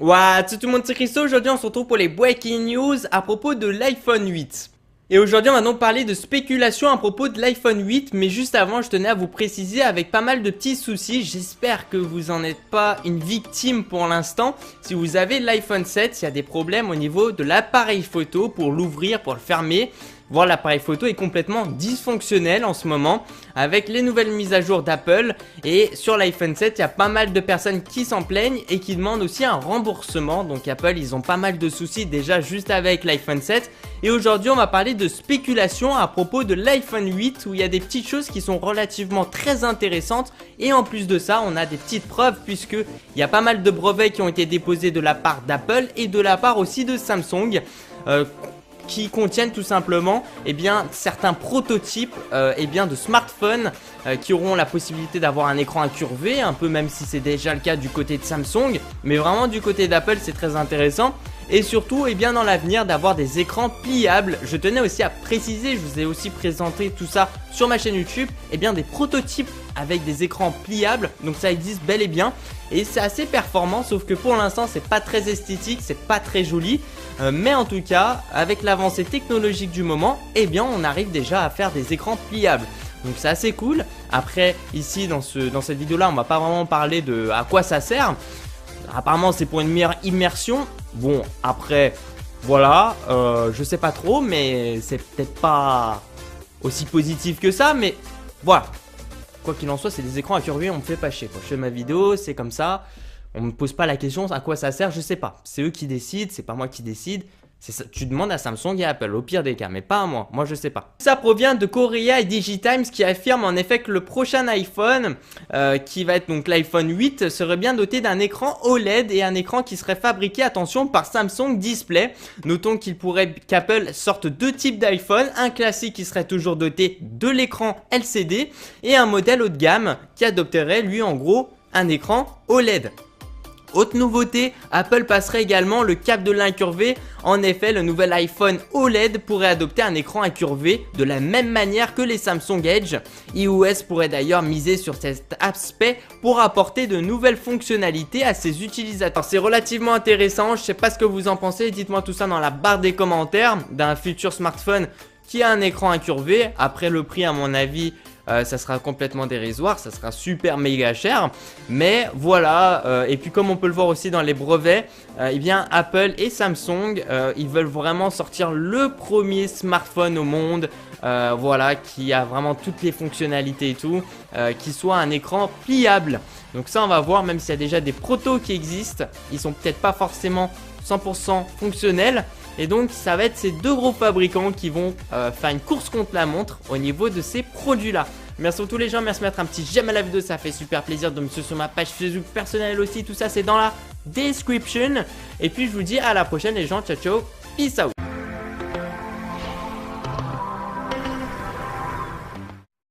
What's up tout le monde, c'est Christo. Aujourd'hui on se retrouve pour les breaking news à propos de l'iPhone 8. Et aujourd'hui on va donc parler de spéculation à propos de l'iPhone 8. Mais juste avant je tenais à vous préciser avec pas mal de petits soucis. J'espère que vous en êtes pas une victime pour l'instant. Si vous avez l'iPhone 7, il y a des problèmes au niveau de l'appareil photo pour l'ouvrir, pour le fermer. Voir l'appareil photo est complètement dysfonctionnel en ce moment avec les nouvelles mises à jour d'Apple. Et sur l'iPhone 7 il y a pas mal de personnes qui s'en plaignent et qui demandent aussi un remboursement. Donc Apple ils ont pas mal de soucis déjà juste avec l'iPhone 7. Et aujourd'hui on va parler de spéculation à propos de l'iPhone 8 où il y a des petites choses qui sont relativement très intéressantes. Et en plus de ça on a des petites preuves puisque il y a pas mal de brevets qui ont été déposés de la part d'Apple et de la part aussi de Samsung. Qui contiennent tout simplement certains prototypes de smartphones qui auront la possibilité d'avoir un écran incurvé, un peu même si c'est déjà le cas du côté de Samsung, mais vraiment du côté d'Apple c'est très intéressant. Et surtout dans l'avenir d'avoir des écrans pliables. Je tenais aussi à préciser, je vous ai aussi présenté tout ça sur ma chaîne YouTube, des prototypes avec des écrans pliables, donc ça existe bel et bien et c'est assez performant, sauf que pour l'instant c'est pas très esthétique, c'est pas très joli, mais en tout cas avec l'avancée technologique du moment, on arrive déjà à faire des écrans pliables. Donc c'est assez cool. Après ici dans cette vidéo là on va pas vraiment parler de à quoi ça sert. Apparemment c'est pour une meilleure immersion. Bon après voilà, je sais pas trop, mais c'est peut-être pas aussi positif que ça, mais voilà. Quoi qu'il en soit, c'est des écrans incurvés, on me fait pas chier quoi. Je fais ma vidéo, c'est comme ça. On me pose pas la question à quoi ça sert, je sais pas. C'est eux qui décident, c'est pas moi qui décide. Ça, tu demandes à Samsung et à Apple, au pire des cas, mais pas à moi je sais pas. Ça provient de Korea et DigiTimes qui affirme en effet que le prochain iPhone, qui va être donc l'iPhone 8, serait bien doté d'un écran OLED et un écran qui serait fabriqué, attention, par Samsung Display. Notons qu'il pourrait qu'Apple sorte deux types d'iPhone, un classique qui serait toujours doté de l'écran LCD et un modèle haut de gamme qui adopterait lui en gros un écran OLED. Autre nouveauté, Apple passerait également le cap de l'incurvé. En effet, le nouvel iPhone OLED pourrait adopter un écran incurvé de la même manière que les Samsung Edge. iOS pourrait d'ailleurs miser sur cet aspect pour apporter de nouvelles fonctionnalités à ses utilisateurs. C'est relativement intéressant, je sais pas ce que vous en pensez, dites-moi tout ça dans la barre des commentaires d'un futur smartphone qui a un écran incurvé. Après le prix à mon avis, ça sera complètement dérisoire, ça sera super méga cher, mais voilà. Et puis comme on peut le voir aussi dans les brevets, Apple et Samsung ils veulent vraiment sortir le premier smartphone au monde, voilà, qui a vraiment toutes les fonctionnalités et tout, qui soit un écran pliable. Donc ça on va voir, même s'il y a déjà des protos qui existent, ils sont peut-être pas forcément 100% fonctionnels. Et donc ça va être ces deux gros fabricants qui vont faire une course contre la montre au niveau de ces produits là. Merci à tous les gens, merci de mettre un petit j'aime à la vidéo, ça fait super plaisir, de me suivre sur ma page Facebook personnelle aussi, tout ça c'est dans la description. Et puis je vous dis à la prochaine les gens, ciao ciao, peace out.